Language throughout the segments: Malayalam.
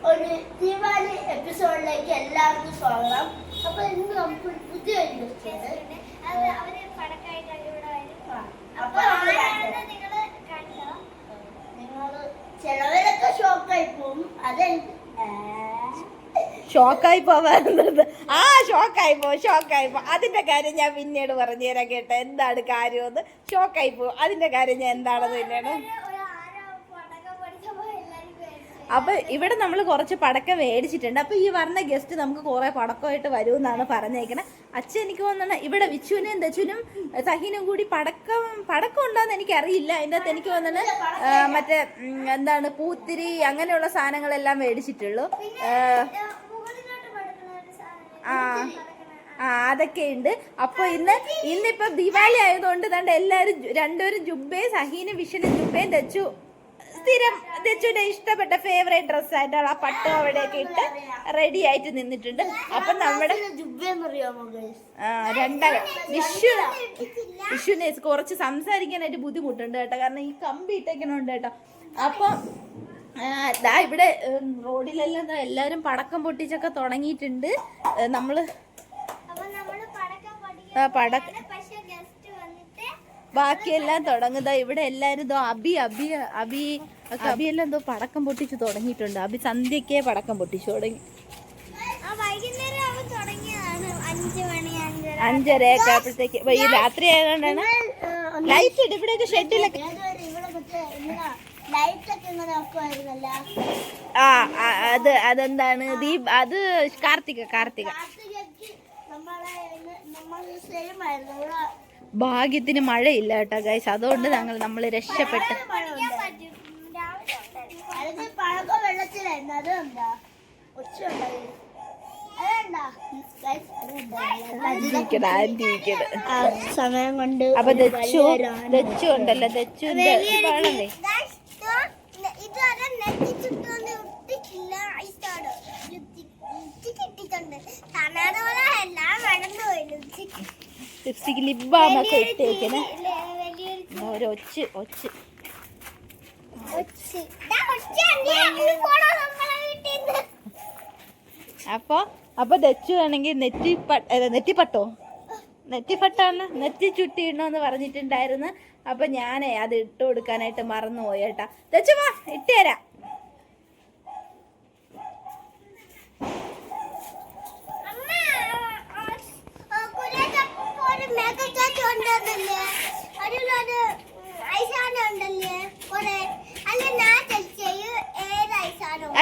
ഒരു ദീപാവലി എപ്പിസോഡിലേക്ക് എല്ലാവർക്കും സ്വാഗതം. അപ്പൊ ഇന്ന് നമുക്ക് പുതിയ ചിലവരൊക്കെ ഷോക്കായി പോകും. ഷോക്കായി പോവാറുള്ളത്. ഷോക്കായി പോ അതിന്റെ കാര്യം ഞാൻ പിന്നീട് പറഞ്ഞു തരാം കേട്ടോ. എന്താണ് കാര്യമെന്ന് ഷോക്കായി പോകും. അതിന്റെ കാര്യം ഞാൻ എന്താണെന്ന് പിന്നീട്. അപ്പൊ ഇവിടെ നമ്മൾ കുറച്ച് പടക്കം മേടിച്ചിട്ടുണ്ട്. അപ്പൊ ഈ പറഞ്ഞ ഗസ്റ്റ് നമുക്ക് കുറെ പടക്കമായിട്ട് വരുമെന്നാണ് പറഞ്ഞേക്കണത്. അച്ഛൻ എനിക്ക് തോന്നുന്നത് ഇവിടെ വിച്ചുവിനും ദച്ചുനും സഹീനും കൂടി പടക്കം ഉണ്ടാന്ന് എനിക്കറിയില്ല. അതിൻ്റെ അകത്ത് എനിക്ക് തോന്നുന്നത് മറ്റേ എന്താണ് പൂത്തിരി അങ്ങനെയുള്ള സാധനങ്ങളെല്ലാം മേടിച്ചിട്ടുള്ളൂ. അതൊക്കെ ഉണ്ട്. അപ്പൊ ഇന്നിപ്പോ ദിവാലി ആയതുകൊണ്ട് തന്നെ എല്ലാരും രണ്ടുപേരും ജുബയും സഹീനും വിഷനും ജുബയും സ്ഥിരം ദച്ചുവിന്റെ ഇഷ്ടപ്പെട്ട ഫേവറേറ്റ് ഡ്രസ്സായിട്ടാണ് ആ പട്ടും അവിടെയൊക്കെ ഇട്ട് റെഡി ആയിട്ട് നിന്നിട്ടുണ്ട്. അപ്പൊ നമ്മുടെ വിഷുവിനെ കുറച്ച് സംസാരിക്കാനായിട്ട് ബുദ്ധിമുട്ടുണ്ട് കേട്ടോ. കാരണം ഈ കമ്പി ഇട്ടേക്കണുണ്ട് കേട്ടോ. അപ്പൊ ഇവിടെ റോഡിലെല്ലാം എല്ലാരും പടക്കം പൊട്ടിച്ചൊക്കെ തുടങ്ങിയിട്ടുണ്ട്. നമ്മള് ബാക്കിയെല്ലാം തുടങ്ങുക. ഇവിടെ എല്ലാരും അബിയെല്ലാം എന്തോ പടക്കം പൊട്ടിച്ച് തുടങ്ങിയിട്ടുണ്ട്. അബി സന്ധ്യക്കേ പടക്കം പൊട്ടിച്ചു തുടങ്ങി. 5:30 ആയപ്പോഴത്തേക്ക് ഈ രാത്രി ആയതുകൊണ്ടാണ് ലൈറ്റ് ഇട്ട് ഇവിടെയൊക്കെ ഷെഡിലൊക്കെ. അതെന്താണ് അത് കാർത്തിക ഭാഗ്യത്തിന് മഴയില്ല കേട്ടോ ഗൈസ്. അതുകൊണ്ട് നമ്മൾ രക്ഷപ്പെട്ട്. സമയം കൊണ്ട് അപ്പൊ ദച്ചു ഉണ്ടല്ലോ. ദച്ചു വേണമേ. ലിപ്സ്റ്റിക് ലിപ് ബാമൊക്കെ ഇട്ടേക്കണേ. ഒച്ച് അപ്പൊ ദച്ചു ആണെങ്കിൽ നെറ്റിപ്പട്ടാണ് നെറ്റി ചുട്ടി ഇടണമെന്ന് പറഞ്ഞിട്ടുണ്ടായിരുന്നു. അപ്പൊ ഞാനേ അത് ഇട്ട് കൊടുക്കാനായിട്ട് മറന്നുപോയി കേട്ടാ. ദച്ചു വാ ഇട്ടുതരാം.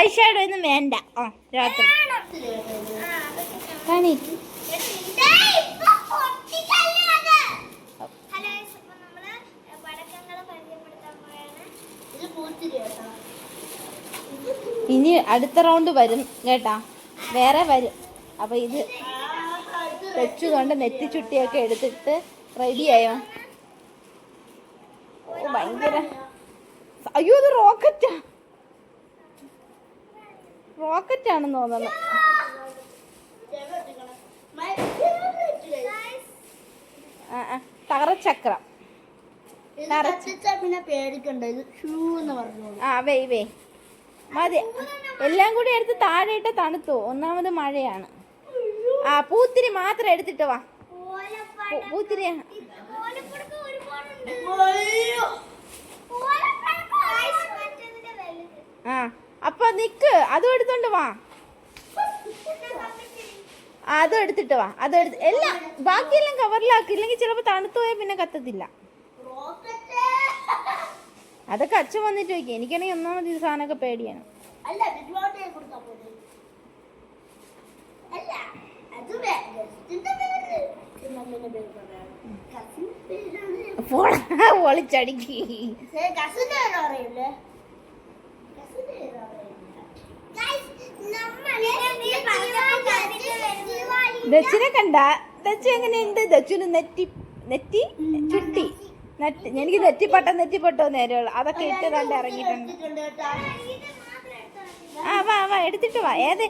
ഐഷാഡോ ഒന്നും വേണ്ട. രാത്രി കാണി. ഇനി അടുത്ത റൗണ്ട് വരും കേട്ടാ. വേറെ വരും. അപ്പൊ ഇത് വെച്ചുകൊണ്ട് നെറ്റിച്ചുട്ടിയൊക്കെ എടുത്തിട്ട് റെഡിയായോ? ഭയങ്കര. അയ്യോ ഇത് റോക്കറ്റാണെന്ന് തോന്നുന്നു. തറച്ചക്രം. പിന്നെ പേടിക്കണ്ട. വേ മതി. എല്ലാം കൂടി എടുത്ത് താഴെ ഇട്ട് തണുത്തു. ഒന്നാമത് മഴയാണ്. പൂത്തിരി മാത്രം എടുത്തിട്ട് വാ. പൂത്തിരി അപ്പൊ നിക്ക്. അതും എടുത്തോണ്ട് വാ. അതും എടുത്തിട്ട് വാ. എല്ലാം ബാക്കിയെല്ലാം കവറിലാക്കി. ഇല്ലെങ്കിൽ ചിലപ്പോ തണുത്തു പോയാൽ പിന്നെ കത്തത്തില്ല. അതൊക്കെ അച്ഛൻ വന്നിട്ട് ചോദിക്കും. എനിക്കാണെങ്കിൽ ഒന്നാമത് ഈ സാധനമൊക്കെ പേടിയാണ്. ഒളിച്ചടിക്ക്. ദച്ചിനെ കണ്ട. ദച്ചു എങ്ങനെയുണ്ട്? ദച്ചുന് നെറ്റി ചുട്ടി. എനിക്ക് നെറ്റിപ്പട്ടോ നേരെയുള്ള അതൊക്കെ ഇട്ട് കണ്ട് ഇറങ്ങിയിട്ടുണ്ട്. വാ എടുത്തിട്ട് വാ. ഏത്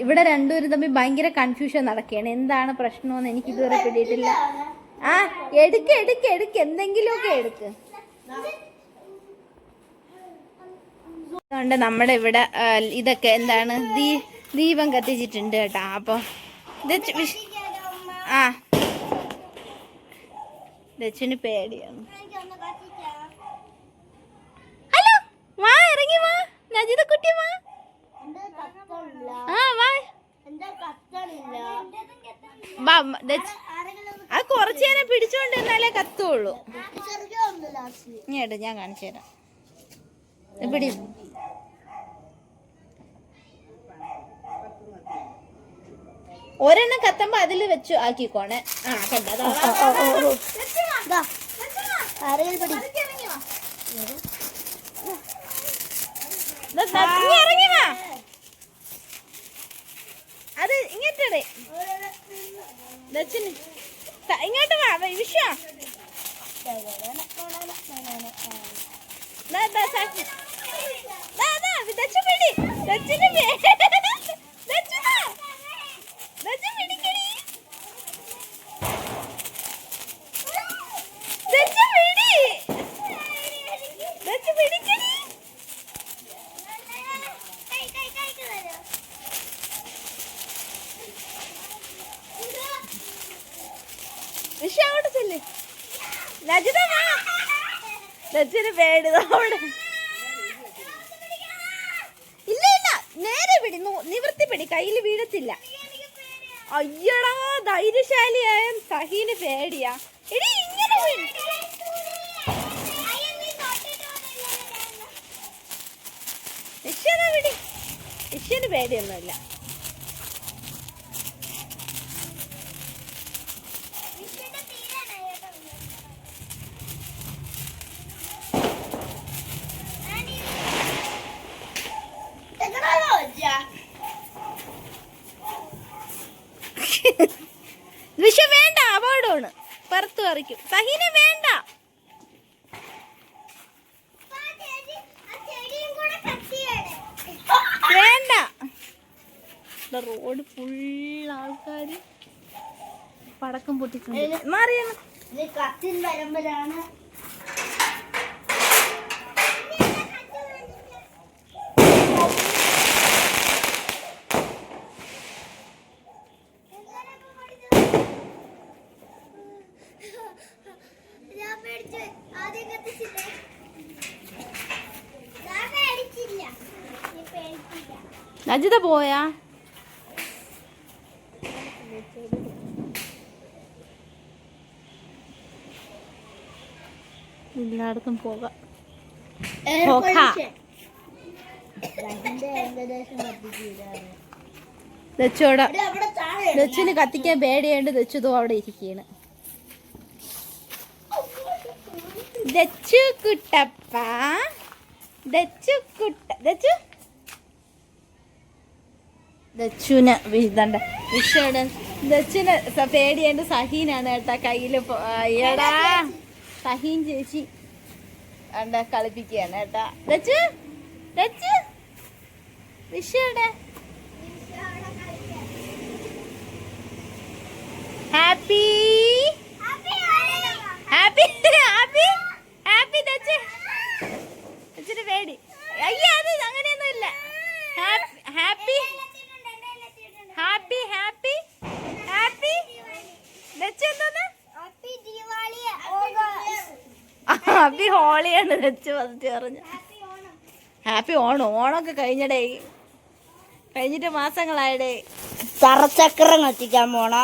ഇവിടെ രണ്ടുപേരും തമ്മിൽ ഭയങ്കര കൺഫ്യൂഷൻ നടക്കുകയാണ്. എന്താണ് പ്രശ്നമെന്ന് എനിക്ക് ഇതുവരെ പിടിയിട്ടില്ല. ആ എടുക്ക് എന്തെങ്കിലുമൊക്കെ എടുക്ക്. അതുകൊണ്ട് നമ്മുടെ ഇവിടെ ഇതൊക്കെ എന്താണ് ദീപം കത്തിച്ചിട്ടുണ്ട് കേട്ടോ. അപ്പോൾ ആ ദച്ചുന് പേടിയാണ്. ഹലോ വാ, ഇറങ്ങി വാ നജിത കുട്ടി വാ. ആ വാ ആ കുറച്ച് നേരം പിടിച്ചോണ്ട് എന്നാലേ കത്തുള്ളൂ. ഇങ്ങോട്ട് ഞാൻ കാണിച്ചു തരാം. പിടി. ഒരെണ്ണം കത്തുമ്പോ അതില് വെച്ചു ആക്കിക്കോണേ. ആ കണ്ടോ ഇറങ്ങി വാ. അത് ഇങ്ങോട്ടേ ദച്ചിന് ഇങ്ങോട്ട് വാ വിശ്വ. വിശ്വ ചെല്ല്. നജിത വാ. ദച്ചിന് പേടി. ഇല്ല നേരെ പിടി, നിവർത്തി പിടി, കയ്യിൽ വീഴത്തില്ല. അയ്യടാ ധൈര്യശാലിയായ സഹീന് പേടിയാ. എടി ഇങ്ങനെ വിശ്വനാ പിടി. വിശ്വന് പേടിയൊന്നുമില്ല. വിശ്വ വേണ്ട, അപകടമാണ്, പുറത്ത് പറിക്കും. സഹീനെ വേണ്ട. വേണ്ട. റോഡ് ഫുൾ ആൾക്കാര് പടക്കം പൊട്ടിട്ടുണ്ട്. മാറിയാണ് നജിത പോയാ. എല്ലായിടത്തും പോകാം. ദച്ചുന് കത്തിക്കാൻ പേടിയാണ്ട് ദച്ചുതോ അവിടെ ഇരിക്കുകയാണ്. ദച്ചു കുട്ടപ്പ, ദച്ചു ദച്ചുന് ഇതണ്ട വിഷയുടെ ദച്ചുന് പേടിയാണ്ട് സഹീനാണ് കേട്ടാ. കയ്യില് എടാ സഹീൻ ചേച്ചി എന്താ കളിപ്പിക്കുകയാണ് കേട്ടാ. ദച്ചു വിഷയുടെ ഹാപ്പി ഹാപ്പി ഹാപ്പി ഹാപ്പി ദച്ചിന് പേടി. അയ്യോ അത് അങ്ങനെയൊന്നും ഇല്ല. Happy happy happy happy Dachu എന്തോന്ന് ഹാപ്പി ഹോളിയാണ് ദച്ചു ഫസ്റ്റ് പറഞ്ഞു. ഹാപ്പി ഓണമൊക്കെ കഴിഞ്ഞടേ, കഴിഞ്ഞിട്ട് മാസങ്ങളായടേ. തറച്ചക്രം കത്തിക്കാൻ പോണ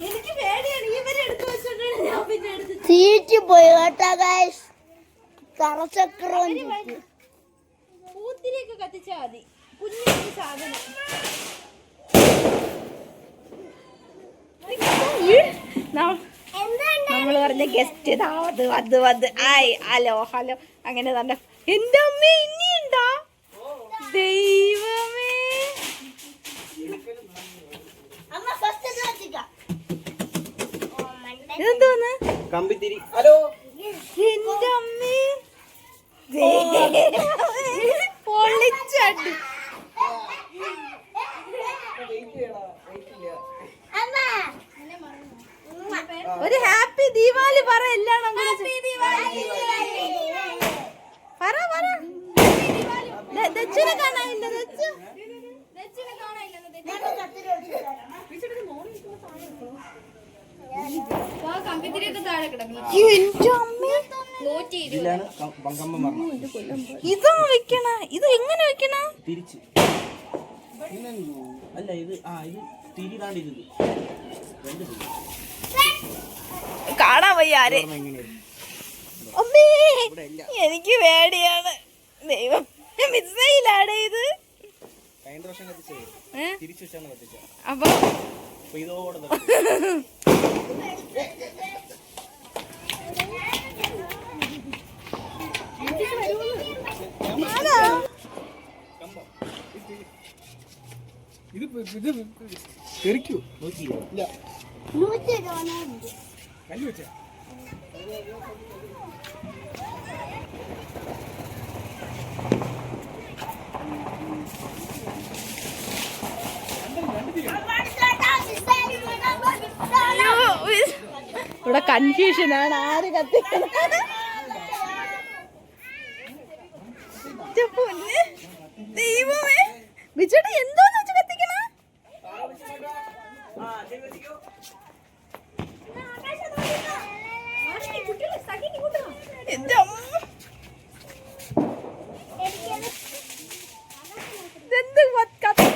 എനിക്ക് പേടിയാണ്. ഇവരെ എടുത്തു വെച്ചിട്ടാണ് ഞാൻ പിന്നെ എടുത്ത് തീറ്റി പോയി കേട്ടാ ഗൈസ്. തറച്ചക്രം പൂത്തിരിയൊക്കെ കത്തിച്ചാ മതി. കുഞ്ഞു സാധനം നമ്മൾ പറഞ്ഞ ഗസ്റ്റ് വത് ആയി. ഹലോ അങ്ങനെ തന്നെ. എന്റെ അമ്മ ഇനിയുണ്ടോ ദൈവമേ. കമ്പിത്തിരി. ഹലോ. എന്റെ അമ്മേ പൊളിച്ചടി. ഒരു ഹാപ്പി ദീപാവലി പറ. എല്ലാം പറ പറ. ദച്ചുനെ കാണാനില്ല. ഇതാ വെക്കണ. ഇത് എങ്ങനെ വെക്കണ? തിരിച്ച് അല്ല ഇത് ഇത് തിരിതാണ്ടിരുത് കാണാൻ വയ്യ ആരെ. അമ്മേ എനിക്ക് പേടിയാണ്. ദൈവം മിസ്സയിലാണ് ഇത്. അപ്പൊ ഇവിടെ കൺഫ്യൂഷനാണ് ആര് കത്തിക്കണം. ദൈവമേ ബിജുട്ട എന്തോന്ന് വെച്ച് കത്തിക്കണ? എന്റെ അമ്മ ഇതെന്ത് കത്തി.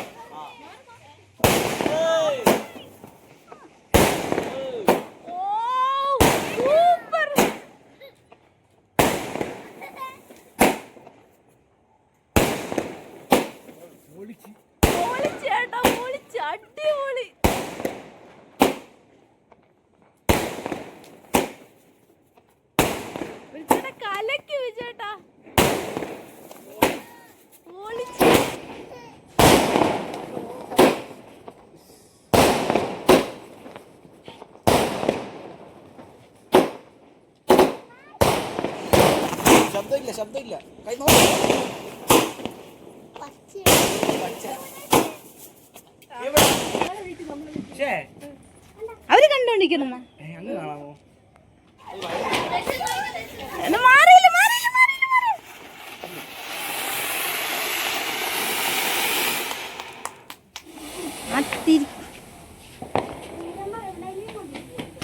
ചേട്ടാ പൊളിച്ച് അടിപൊളി. വിളിച്ചേട്ടാ കലക്കി വിളിച്ചേട്ടാ പൊളിച്ച്. ശബ്ദമില്ല കൈ അവര് കണ്ടോണ്ടിരിക്കുന്ന കാണാമോ? മാറിയില്ല.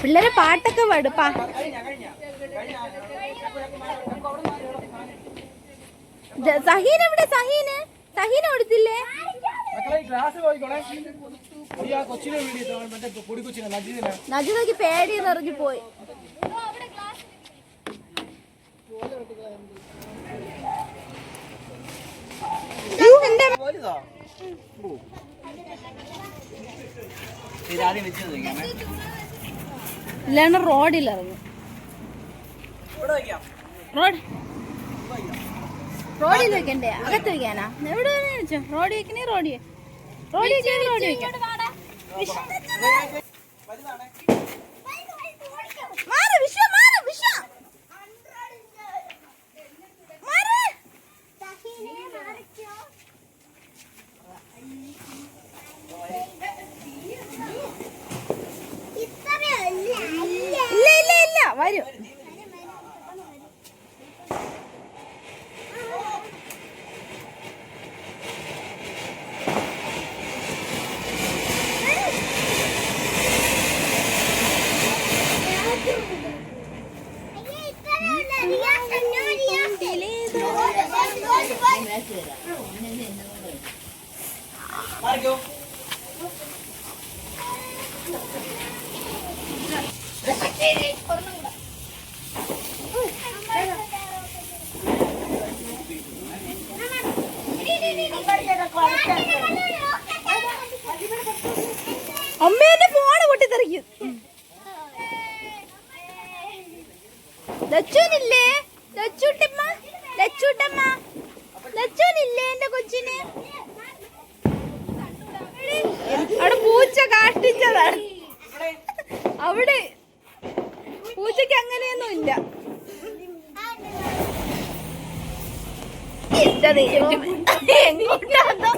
പിള്ളേരെ പാട്ടൊക്കെ പാടുപ്പാ. സഹീന എവിടെ? സഹീന കൊടുത്തില്ലേ? നജിതയ്ക്ക് പേടി നിറഞ്ഞു പോയി. ഇല്ലാണ്ട് റോഡിൽ ഇറങ്ങി. റോഡിൽ വെക്കണ്ടേ? അകത്ത് വെക്കാനാ? എവിടെ വെച്ചോ? റോഡിൽ വെക്കണേ. റോഡിൽ വെക്കാം. ഇല്ല വരും. അമ്മേന്റെ ഫോണ് പൊട്ടിത്തെറിക്കും. ലച്ചൂനില്ലേ? ലച്ചൂനില്ലേ എന്റെ കൊച്ചിന്? അവിടെ പൂച്ച കാട്ടിച്ചതാണ്. അവിടെ പൂച്ചക്ക് അങ്ങ് ഇല്ല. എന്റെ ദൈവമേ. എങ്ങോട്ടാന്നോ?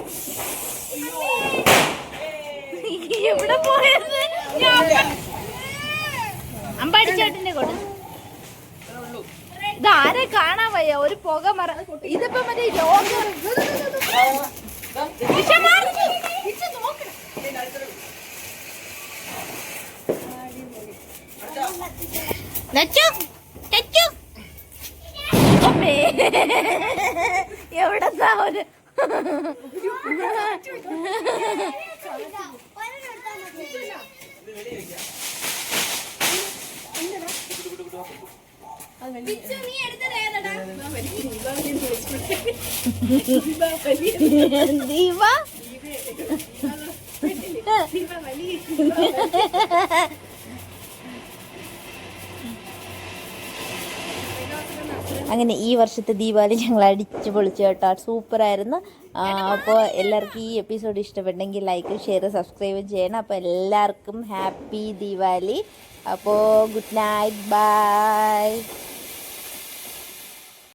എവിടെ പോയത്? അമ്പാടിച്ചേട്ടന്റെ കൂടെ. ഇതാരെ കാണാൻ വയ്യ, ഒരു പുക മറ. ഇതിപ്പോ മറ്റേ രോഗം. എവിടെന്താ ഒരു ദീപ അങ്ങനെ ഈ വർഷത്തെ ദീപാവലി ഞങ്ങൾ അടിച്ചു പൊളിച്ചു കേട്ടോ. സൂപ്പറായിരുന്നു. അപ്പോൾ എല്ലാവർക്കും ഈ എപ്പിസോഡ് ഇഷ്ടപ്പെട്ടെങ്കിൽ ലൈക്കും ഷെയർ സബ്സ്ക്രൈബും ചെയ്യണം. അപ്പോൾ എല്ലാവർക്കും ഹാപ്പി ദീപാവലി. അപ്പോൾ ഗുഡ് നൈറ്റ്, ബൈ.